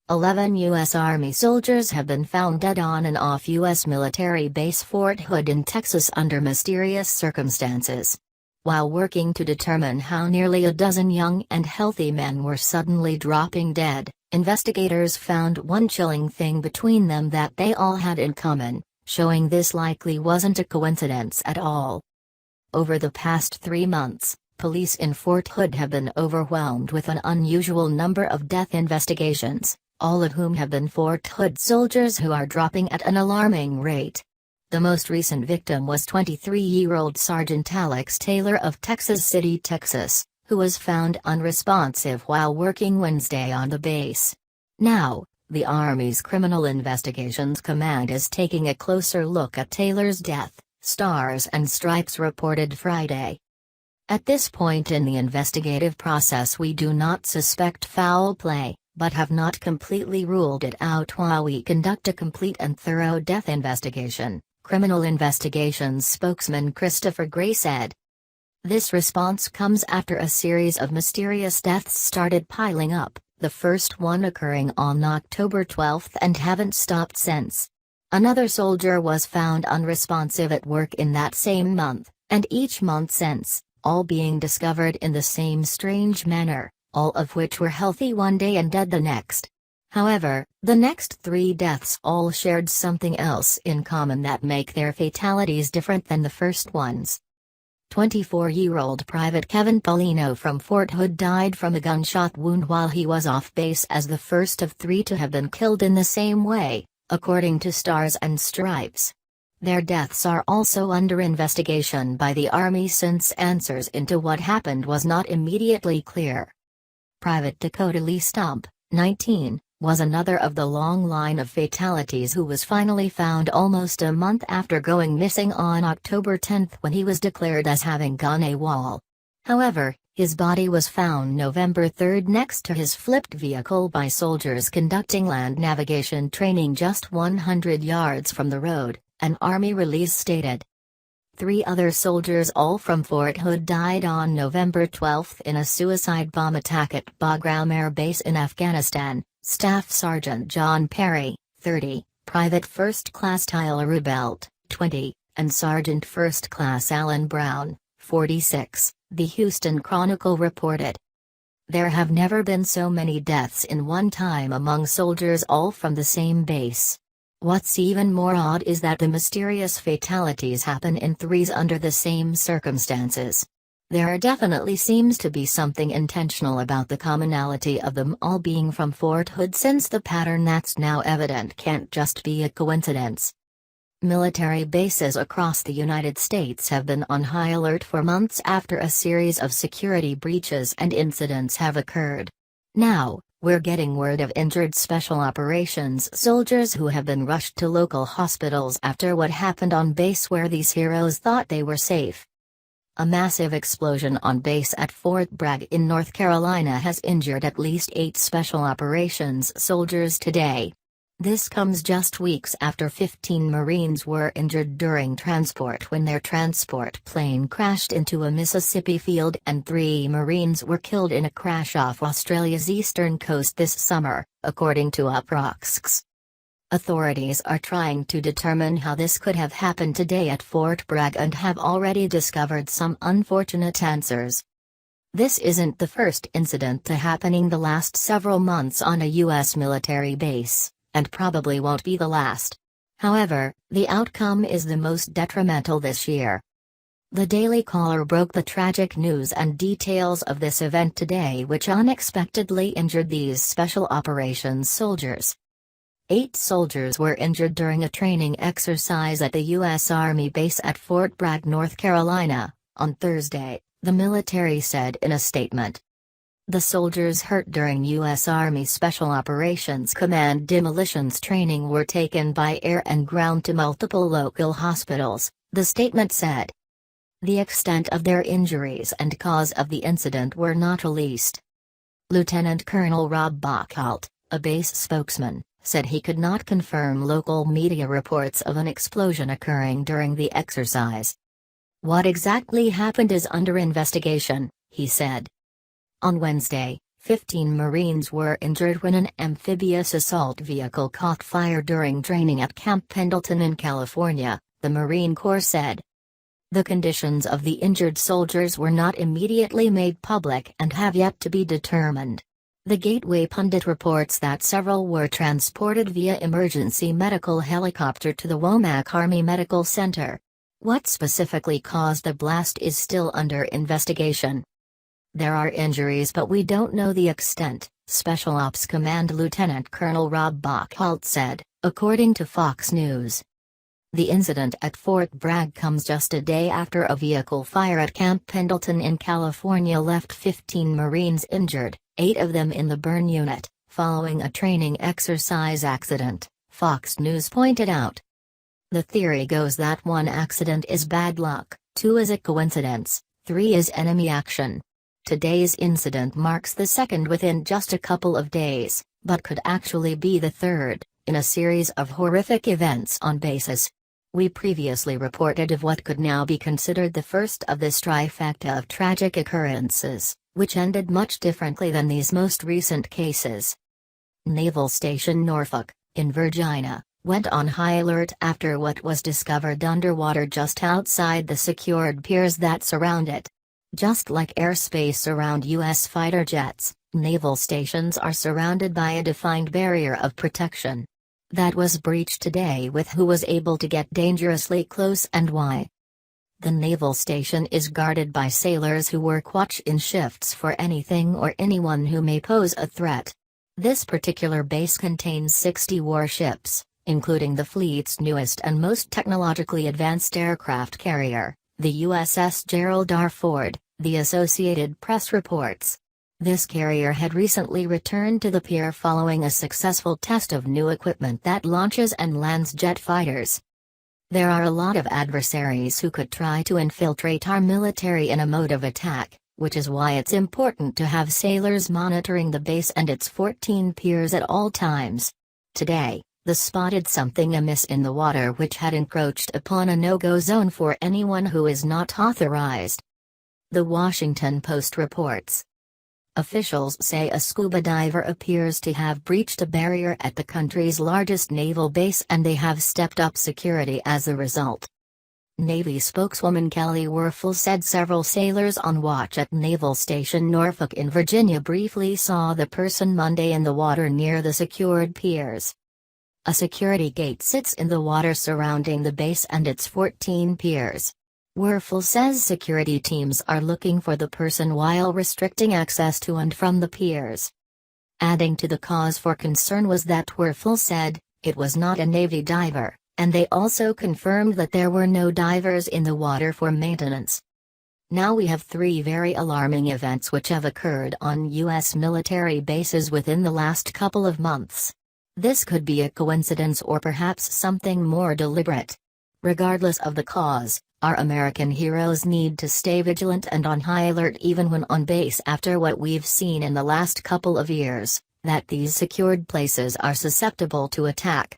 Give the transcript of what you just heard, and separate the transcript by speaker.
Speaker 1: 11 U.S. Army soldiers have been found dead on and off U.S. military base Fort Hood in Texas under mysterious circumstances. While working to determine how nearly a dozen young and healthy men were suddenly dropping dead, investigators found one chilling thing between them that they all had in common, showing this likely wasn't a coincidence at all. Over the past 3 months, police in Fort Hood have been overwhelmed with an unusual number of death investigations, all of whom have been Fort Hood soldiers who are dropping at an alarming rate. The most recent victim was 23-year-old Sergeant Alex Taylor of Texas City, Texas, who was found unresponsive while working Wednesday on the base. Now, the Army's Criminal Investigations Command is taking a closer look at Taylor's death, Stars and Stripes reported Friday. At this point in the investigative process, we do not suspect foul play, but have not completely ruled it out while we conduct a complete and thorough death investigation, Criminal Investigations spokesman Christopher Gray said. This response comes after a series of mysterious deaths started piling up, the first one occurring on October 12 and haven't stopped since. Another soldier was found unresponsive at work in that same month, and each month since, all being discovered in the same strange manner, all of which were healthy one day and dead the next. However, the next 3 deaths all shared something else in common that make their fatalities different than the first ones. 24-year-old Private Kevin Paulino from Fort Hood died from a gunshot wound while he was off base as the first of 3 to have been killed in the same way, according to Stars and Stripes. Their deaths are also under investigation by the Army since answers into what happened was not immediately clear. Private Dakota Lee Stump, 19, was another of the long line of fatalities who was finally found almost a month after going missing on October 10 when he was declared as having gone AWOL. However, his body was found November 3 next to his flipped vehicle by soldiers conducting land navigation training just 100 yards from the road, an Army release stated. 3 other soldiers, all from Fort Hood, died on November 12 in a suicide bomb attack at Bagram Air Base in Afghanistan, Staff Sergeant John Perry, 30, Private First Class Tyler Rubelt, 20, and Sergeant First Class Alan Brown, 46, the Houston Chronicle reported. There have never been so many deaths in one time among soldiers all from the same base. What's even more odd is that the mysterious fatalities happen in 3s under the same circumstances. There definitely seems to be something intentional about the commonality of them all being from Fort Hood, since the pattern that's now evident can't just be a coincidence. Military bases across the United States have been on high alert for months after a series of security breaches and incidents have occurred. Now, we're getting word of injured Special Operations soldiers who have been rushed to local hospitals after what happened on base where these heroes thought they were safe. A massive explosion on base at Fort Bragg in North Carolina has injured at least 8 Special Operations soldiers today. This comes just weeks after 15 Marines were injured during transport when their transport plane crashed into a Mississippi field, and 3 Marines were killed in a crash off Australia's eastern coast this summer, according to UPROXX. Authorities are trying to determine how this could have happened today at Fort Bragg and have already discovered some unfortunate answers. This isn't the first incident to happening the last several months on a U.S. military base, and probably won't be the last. However, the outcome is the most detrimental this year. The Daily Caller broke the tragic news and details of this event today, which unexpectedly injured these Special Operations soldiers. 8 soldiers were injured during a training exercise at the U.S. Army base at Fort Bragg, North Carolina, on Thursday, the military said in a statement. The soldiers hurt during U.S. Army Special Operations Command demolitions training were taken by air and ground to multiple local hospitals, the statement said. The extent of their injuries and cause of the incident were not released. Lieutenant Colonel Rob Bachalt, a base spokesman, said he could not confirm local media reports of an explosion occurring during the exercise. What exactly happened is under investigation, he said. On Wednesday, 15 Marines were injured when an amphibious assault vehicle caught fire during training at Camp Pendleton in California, the Marine Corps said. The conditions of the injured soldiers were not immediately made public and have yet to be determined. The Gateway Pundit reports that several were transported via emergency medical helicopter to the Womack Army Medical Center. What specifically caused the blast is still under investigation. There are injuries but we don't know the extent, Special Ops Command Lieutenant Colonel Rob Bachholt said, according to Fox News. The incident at Fort Bragg comes just a day after a vehicle fire at Camp Pendleton in California left 15 Marines injured, 8 of them in the burn unit, following a training exercise accident, Fox News pointed out. The theory goes that 1 accident is bad luck, 2 is a coincidence, 3 is enemy action. Today's incident marks the second within just a couple of days, but could actually be the third, in a series of horrific events on bases. We previously reported of what could now be considered the first of this trifecta of tragic occurrences, which ended much differently than these most recent cases. Naval Station Norfolk, in Virginia, went on high alert after what was discovered underwater just outside the secured piers that surround it. Just like airspace around U.S. fighter jets, naval stations are surrounded by a defined barrier of protection. That was breached today with who was able to get dangerously close and why. The naval station is guarded by sailors who work watch in shifts for anything or anyone who may pose a threat. This particular base contains 60 warships, including the fleet's newest and most technologically advanced aircraft carrier, the USS Gerald R. Ford, the Associated Press reports. This carrier had recently returned to the pier following a successful test of new equipment that launches and lands jet fighters. There are a lot of adversaries who could try to infiltrate our military in a mode of attack, which is why it's important to have sailors monitoring the base and its 14 piers at all times. Today, they spotted something amiss in the water which had encroached upon a no-go zone for anyone who is not authorized. The Washington Post reports. Officials say a scuba diver appears to have breached a barrier at the country's largest naval base and they have stepped up security as a result. Navy spokeswoman Kelly Werfel said several sailors on watch at Naval Station Norfolk in Virginia briefly saw the person Monday in the water near the secured piers. A security gate sits in the water surrounding the base and its 14 piers. Werfel says security teams are looking for the person while restricting access to and from the piers. Adding to the cause for concern was that Werfel said, it was not a Navy diver, and they also confirmed that there were no divers in the water for maintenance. Now we have 3 very alarming events which have occurred on U.S. military bases within the last couple of months. This could be a coincidence or perhaps something more deliberate. Regardless of the cause, our American heroes need to stay vigilant and on high alert even when on base after what we've seen in the last couple of years, that these secured places are susceptible to attack.